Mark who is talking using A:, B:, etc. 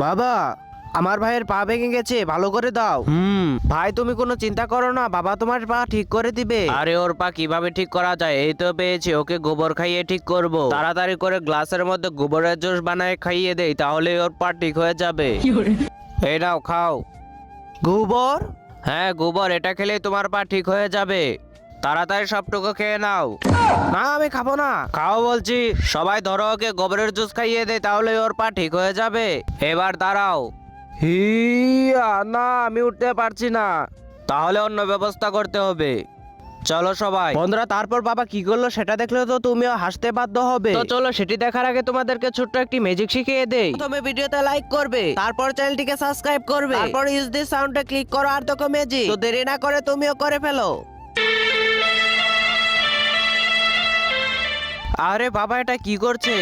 A: বাবা, আমার ভাইয়ের পা ভেঙে গেছে, ভালো করে দাও। ভাই তুমি কোনো চিন্তা করো না, বাবা তোমার পা ঠিক করে দিবে। আরে ওর পা কিভাবে ঠিক করা যায়, এই তো পেয়েছি, ওকে গোবর খাইয়ে ঠিক করব। তাড়াতাড়ি করে গ্লাসের মধ্যে গোবরের জুস বানায় খাইয়ে দেই, তাহলে ওর পা ঠিক হয়ে যাবে। এই নাও খাও। গোবর? হ্যাঁ গোবর, এটা খেলেই তোমার পা ঠিক হয়ে যাবে। তাড়াতাড়ি সবটুকু খেয়ে নাও। না আমি খাবো না। খাও বলছি। সবাই ধরো ওকে গোবরের জুস খাইয়ে দে, তাহলে ওর পা ঠিক হয়ে যাবে। এবার দাঁড়াও। হিয়া, না আমি উঠতে পারছি না। তাহলে অন্য ব্যবস্থা করতে হবে। চলো সবাই। বন্ধুরা, তারপর বাবা কি করলো সেটা দেখলে তো তুমিও হাসতে বাধ্য হবে। তো চলো সেটি দেখার আগে তোমাদেরকে ছোট্ট একটি ম্যাজিক শিখিয়ে দেই। প্রথমে ভিডিওতে লাইক করবে, তারপর চ্যানেলটিকে সাবস্ক্রাইব করবে, তারপর ইউজ দিস সাউন্ডে ক্লিক করো আর দেখো ম্যাজিক। তো দেরি না করে তুমিও করে ফেলো। আরে বাবা, এটা কি করছে?